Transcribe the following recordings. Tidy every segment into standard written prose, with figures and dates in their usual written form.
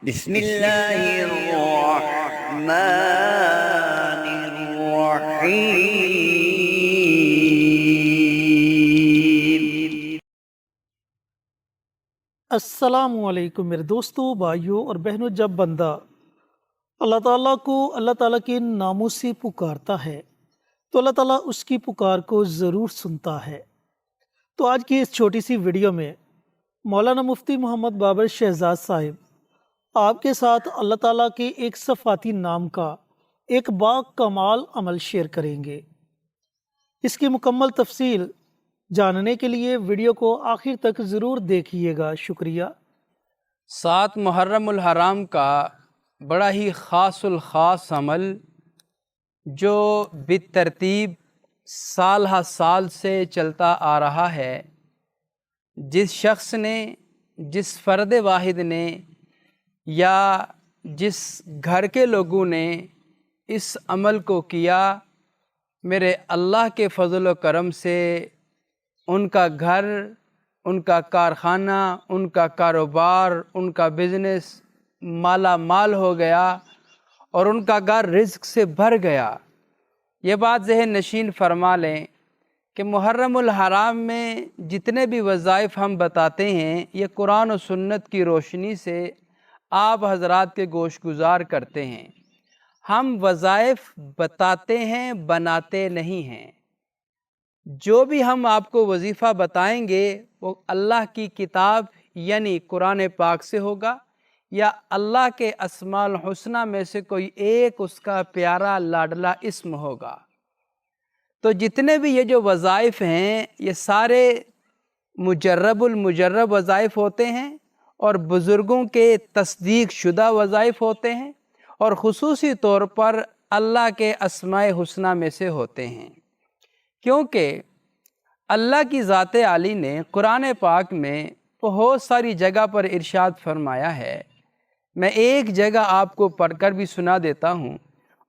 بسم اللہ الرحمن الرحیم۔ السلام علیکم میرے دوستوں، بھائیوں اور بہنوں۔ جب بندہ اللہ تعالیٰ کو اللہ تعالیٰ کے ناموں سے پکارتا ہے تو اللہ تعالیٰ اس کی پکار کو ضرور سنتا ہے۔ تو آج کی اس چھوٹی سی ویڈیو میں مولانا مفتی محمد بابر شہزاد صاحب آپ کے ساتھ اللہ تعالیٰ کے ایک صفاتی نام کا ایک با کمال عمل شیئر کریں گے۔ اس کی مکمل تفصیل جاننے کے لیے ویڈیو کو آخر تک ضرور دیکھیے گا۔ شکریہ۔ 7 محرم الحرام کا بڑا ہی خاص الخاص عمل جو بالترتیب سال ہا سال سے چلتا آ رہا ہے، جس شخص نے، جس فرد واحد نے یا جس گھر کے لوگوں نے اس عمل کو کیا، میرے اللہ کے فضل و کرم سے ان کا گھر، ان کا کارخانہ، ان کا کاروبار، ان کا بزنس مالا مال ہو گیا اور ان کا گھر رزق سے بھر گیا۔ یہ بات ذہن نشین فرما لیں کہ محرم الحرام میں جتنے بھی وظائف ہم بتاتے ہیں، یہ قرآن و سنت کی روشنی سے آپ حضرات کے گوش گزار کرتے ہیں۔ ہم وظائف بتاتے ہیں، بناتے نہیں ہیں۔ جو بھی ہم آپ کو وظیفہ بتائیں گے وہ اللہ کی کتاب یعنی قرآن پاک سے ہوگا یا اللہ کے اسماء الحسنہ میں سے کوئی ایک اس کا پیارا لاڈلا اسم ہوگا۔ تو جتنے بھی یہ جو وظائف ہیں یہ سارے مجرب المجرب وظائف ہوتے ہیں اور بزرگوں کے تصدیق شدہ وظائف ہوتے ہیں اور خصوصی طور پر اللہ کے اسماء حسنہ میں سے ہوتے ہیں، کیونکہ اللہ کی ذات عالی نے قرآن پاک میں بہت ساری جگہ پر ارشاد فرمایا ہے۔ میں ایک جگہ آپ کو پڑھ کر بھی سنا دیتا ہوں،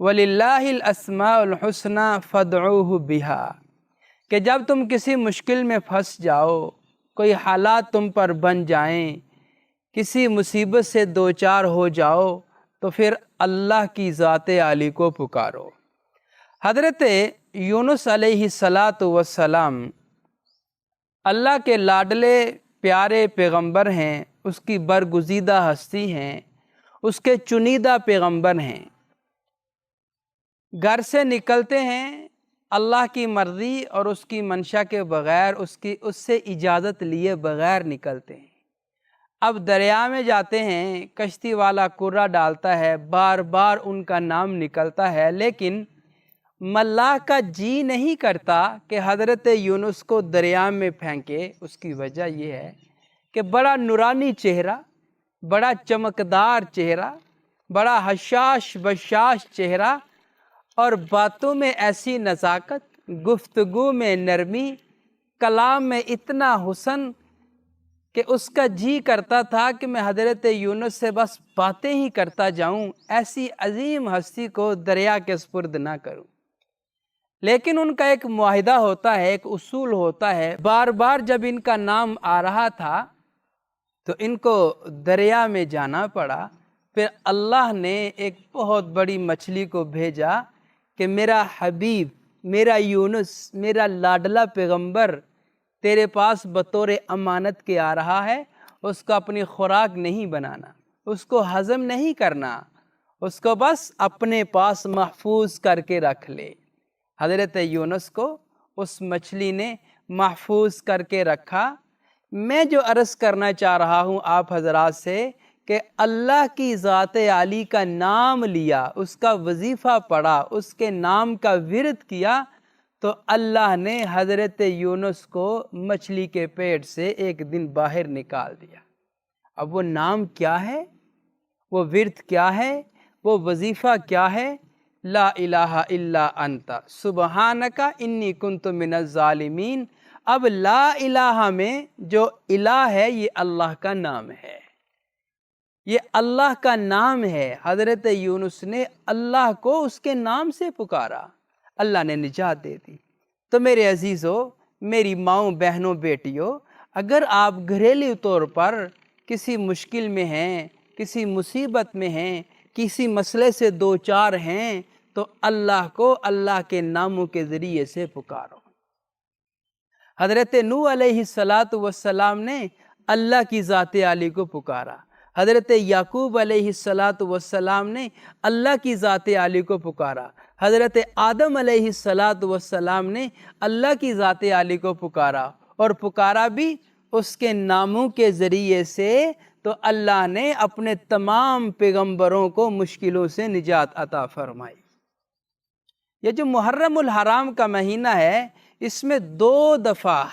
وَلِلَّهِ الْأَسْمَاءُ الْحُسْنَى فَادْعُوهُ بِهَا، کہ جب تم کسی مشکل میں پھنس جاؤ، کوئی حالات تم پر بن جائیں، کسی مصیبت سے دوچار ہو جاؤ، تو پھر اللہ کی ذات عالی کو پکارو۔ حضرت یونس علیہ السلام اللہ کے لاڈلے پیارے پیغمبر ہیں، اس کی برگزیدہ ہستی ہیں، اس کے چنیدہ پیغمبر ہیں۔ گھر سے نکلتے ہیں اللہ کی مرضی اور اس کی منشا کے بغیر، اس سے اجازت لیے بغیر نکلتے ہیں۔ اب دریا میں جاتے ہیں، کشتی والا کرہ ڈالتا ہے، بار بار ان کا نام نکلتا ہے، لیکن ملاح کا جی نہیں کرتا کہ حضرت یونس کو دریا میں پھینکے۔ اس کی وجہ یہ ہے کہ بڑا نورانی چہرہ، بڑا چمکدار چہرہ، بڑا حشاش بشاش چہرہ اور باتوں میں ایسی نزاکت، گفتگو میں نرمی، کلام میں اتنا حسن کہ اس کا جی کرتا تھا کہ میں حضرت یونس سے بس باتیں ہی کرتا جاؤں، ایسی عظیم ہستی کو دریا کے سپرد نہ کروں۔ لیکن ان کا ایک معاہدہ ہوتا ہے، ایک اصول ہوتا ہے، بار بار جب ان کا نام آ رہا تھا تو ان کو دریا میں جانا پڑا۔ پھر اللہ نے ایک بہت بڑی مچھلی کو بھیجا کہ میرا حبیب، میرا یونس، میرا لاڈلا پیغمبر تیرے پاس بطور امانت کے آ رہا ہے، اس کو اپنی خوراک نہیں بنانا، اس کو ہضم نہیں کرنا، اس کو بس اپنے پاس محفوظ کر کے رکھ لے۔ حضرت یونس کو اس مچھلی نے محفوظ کر کے رکھا۔ میں جو عرض کرنا چاہ رہا ہوں آپ حضرات سے کہ اللہ کی ذات عالی کا نام لیا، اس کا وظیفہ پڑھا، اس کے نام کا ورد کیا تو اللہ نے حضرت یونس کو مچھلی کے پیٹ سے ایک دن باہر نکال دیا۔ اب وہ نام کیا ہے، وہ ورد کیا ہے، وہ وظیفہ کیا ہے؟ لا الہ الا انت سبحانک انی کنت من الظالمین۔ اب لا الہ میں جو الہ ہے یہ اللہ کا نام ہے، یہ اللہ کا نام ہے۔ حضرت یونس نے اللہ کو اس کے نام سے پکارا، اللہ نے نجات دے دی۔ تو میرے عزیزو، میری ماؤں، بہنوں، بیٹیوں، اگر آپ گھریلو طور پر کسی مشکل میں ہیں، کسی مصیبت میں ہیں، کسی مسئلے سے دو چار ہیں، تو اللہ کو اللہ کے ناموں کے ذریعے سے پکارو۔ حضرت نوح علیہ السلام نے اللہ کی ذات عالی کو پکارا، حضرت یعقوب علیہ السلام نے اللہ کی ذات عالی کو پکارا، حضرت آدم علیہ السلام نے اللہ کی ذات عالی کو پکارا، اور پکارا بھی اس کے ناموں کے ذریعے سے، تو اللہ نے اپنے تمام پیغمبروں کو مشکلوں سے نجات عطا فرمائی۔ یہ جو محرم الحرام کا مہینہ ہے، اس میں دو دفعہ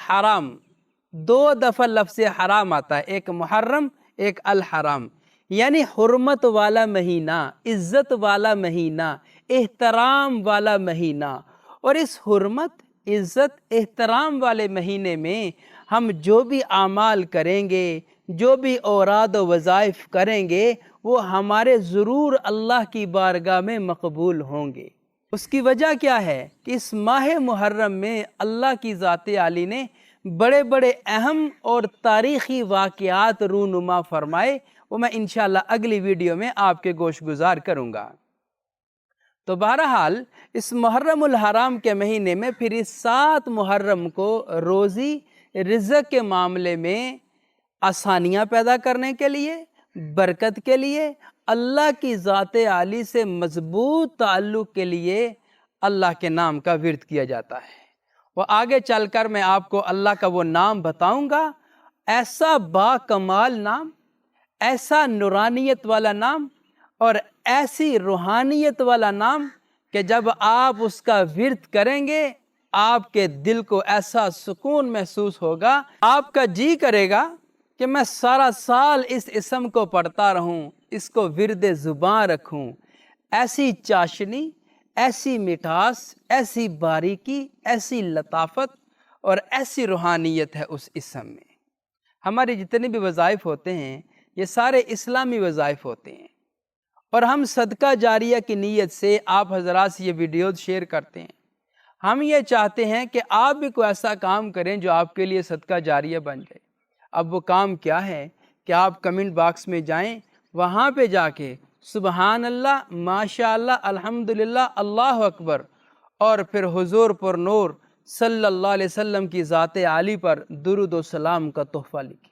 لفظ حرام آتا ہے، ایک محرم ایک الحرام، یعنی حرمت والا مہینہ، عزت والا مہینہ، احترام والا مہینہ۔ اور اس حرمت، عزت، احترام والے مہینے میں ہم جو بھی اعمال کریں گے، جو بھی اوراد و وظائف کریں گے، وہ ہمارے ضرور اللہ کی بارگاہ میں مقبول ہوں گے۔ اس کی وجہ کیا ہے کہ اس ماہ محرم میں اللہ کی ذات عالی نے بڑے بڑے اہم اور تاریخی واقعات رونما فرمائے، وہ میں انشاءاللہ اگلی ویڈیو میں آپ کے گوش گزار کروں گا۔ تو بہرحال اس محرم الحرام کے مہینے میں پھر اس 7 محرم کو روزی رزق کے معاملے میں آسانیاں پیدا کرنے کے لیے، برکت کے لیے، اللہ کی ذات عالی سے مضبوط تعلق کے لیے اللہ کے نام کا ورد کیا جاتا ہے۔ وہ آگے چل کر میں آپ کو اللہ کا وہ نام بتاؤں گا، ایسا با کمال نام، ایسا نورانیت والا نام اور ایسی روحانیت والا نام کہ جب آپ اس کا ورد کریں گے، آپ کے دل کو ایسا سکون محسوس ہوگا، آپ کا جی کرے گا کہ میں سارا سال اس اسم کو پڑھتا رہوں، اس کو ورد زباں رکھوں۔ ایسی چاشنی، ایسی مٹھاس، ایسی باریکی، ایسی لطافت اور ایسی روحانیت ہے اس اسم میں۔ ہمارے جتنے بھی وظائف ہوتے ہیں، یہ سارے اسلامی وظائف ہوتے ہیں، اور ہم صدقہ جاریہ کی نیت سے آپ حضرات سے یہ ویڈیوز شیئر کرتے ہیں۔ ہم یہ چاہتے ہیں کہ آپ بھی کوئی ایسا کام کریں جو آپ کے لیے صدقہ جاریہ بن جائے۔ اب وہ کام کیا ہے کہ آپ کمنٹ باکس میں جائیں، وہاں پہ جا کے سبحان اللہ، ماشاءاللہ، الحمدللہ، اللہ اکبر، اور پھر حضور پر نور صلی اللہ علیہ وسلم کی ذات عالی پر درود و سلام کا تحفہ لکھیں۔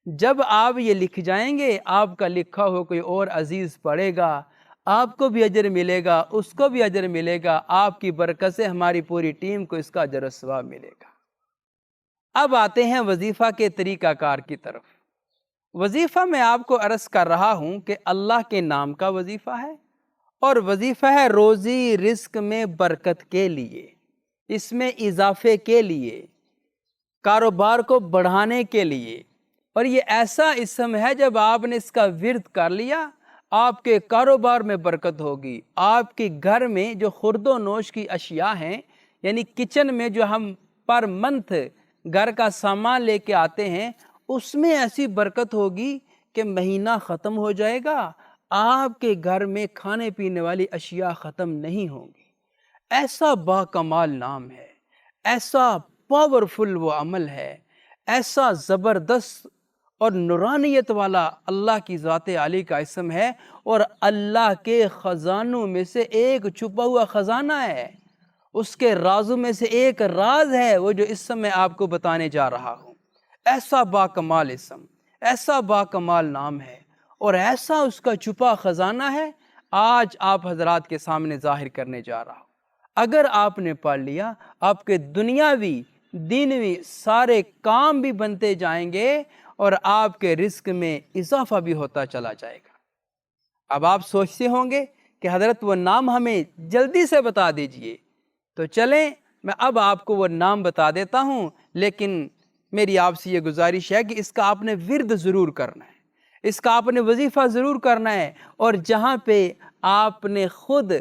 جب آپ یہ لکھ جائیں گے، آپ کا لکھا ہو کوئی اور عزیز پڑھے گا، آپ کو بھی اجر ملے گا، اس کو بھی اجر ملے گا، آپ کی برکت سے ہماری پوری ٹیم کو اس کا اجر و ثواب ملے گا۔ اب آتے ہیں وظیفہ کے طریقہ کار کی طرف۔ وظیفہ میں آپ کو عرض کر رہا ہوں کہ اللہ کے نام کا وظیفہ ہے، اور وظیفہ ہے روزی رزق میں برکت کے لیے، اس میں اضافے کے لیے، کاروبار کو بڑھانے کے لیے۔ اور یہ ایسا اسم ہے جب آپ نے اس کا ورد کر لیا، آپ کے کاروبار میں برکت ہوگی، آپ کے گھر میں جو خورد و نوش کی اشیاء ہیں، یعنی کچن میں جو ہم پر منتھ گھر کا سامان لے کے آتے ہیں، اس میں ایسی برکت ہوگی کہ مہینہ ختم ہو جائے گا، آپ کے گھر میں کھانے پینے والی اشیاء ختم نہیں ہوں گی۔ ایسا با کمال نام ہے، ایسا پاورفل وہ عمل ہے، ایسا زبردست اور نورانیت والا اللہ کی ذات عالی کا اسم ہے، اور اللہ کے خزانوں میں سے ایک چھپا ہوا خزانہ ہے، اس کے رازوں میں سے ایک راز ہے، وہ جو اسم میں آپ کو بتانے جا رہا ہوں۔ ایسا با کمال اسم، ایسا با کمال نام ہے، اور ایسا اس کا چھپا خزانہ ہے، آج آپ حضرات کے سامنے ظاہر کرنے جا رہا ہوں۔ اگر آپ نے پڑھ لیا، آپ کے دنیاوی دینوی سارے کام بھی بنتے جائیں گے، اور آپ کے رزق میں اضافہ بھی ہوتا چلا جائے گا۔ اب آپ سوچتے ہوں گے کہ حضرت وہ نام ہمیں جلدی سے بتا دیجئے، تو چلیں میں اب آپ کو وہ نام بتا دیتا ہوں، لیکن میری آپ سے یہ گزارش ہے کہ اس کا آپ نے ورد ضرور کرنا ہے، اس کا آپ نے وظیفہ ضرور کرنا ہے، اور جہاں پہ آپ نے خود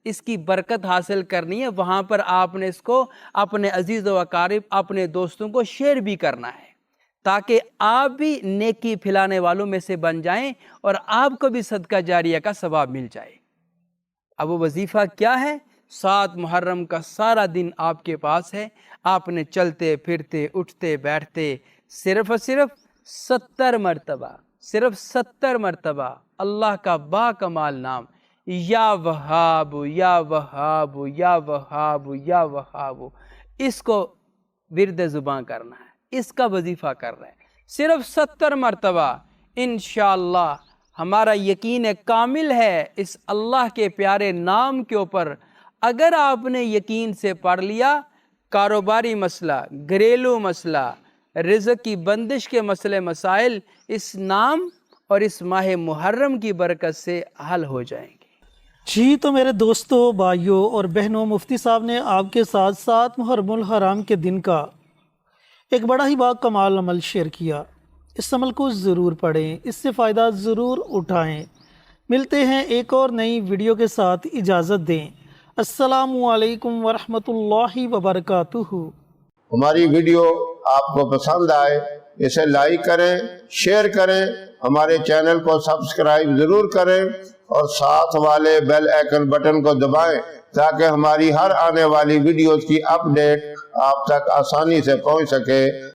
اس کی برکت حاصل کرنی ہے، وہاں پر آپ نے اس کو اپنے عزیز و اقارب، اپنے دوستوں کو شیئر بھی کرنا ہے، تاکہ آپ بھی نیکی پھیلانے والوں میں سے بن جائیں، اور آپ کو بھی صدقہ جاریہ کا ثواب مل جائے۔ اب وہ وظیفہ کیا ہے؟ 7 محرم کا سارا دن آپ کے پاس ہے، آپ نے چلتے پھرتے اٹھتے بیٹھتے صرف اور صرف 70 صرف 70 مرتبہ اللہ کا با کمال نام یا وہاب یا وہاب یا وہاب یا وہاب، اس کو ورد زبان کرنا ہے، اس کا وظیفہ کرنا ہے صرف 70 مرتبہ۔ انشاءاللہ ہمارا یقین کامل ہے اس اللہ کے پیارے نام کے اوپر، اگر آپ نے یقین سے پڑھ لیا، کاروباری مسئلہ، گھریلو مسئلہ، رزق کی بندش کے مسئلے مسائل اس نام اور اس ماہ محرم کی برکت سے حل ہو جائیں گے۔ جی تو میرے دوستوں، بھائیوں اور بہنوں، مفتی صاحب نے آپ کے ساتھ ساتھ محرم الحرام کے دن کا ایک بڑا ہی با کمال عمل شیئر کیا۔ اس عمل کو ضرور پڑھیں، اس سے فائدہ ضرور اٹھائیں۔ ملتے ہیں ایک اور نئی ویڈیو کے ساتھ، اجازت دیں۔ السلام علیکم ورحمۃ اللہ وبرکاتہ۔ ہماری ویڈیو آپ کو پسند آئے اسے لائک کریں، شیئر کریں، ہمارے چینل کو سبسکرائب ضرور کریں اور ساتھ والے بیل آئیکن بٹن کو دبائیں تاکہ ہماری ہر آنے والی ویڈیوز کی اپ ڈیٹ آپ تک آسانی سے پہنچ سکے۔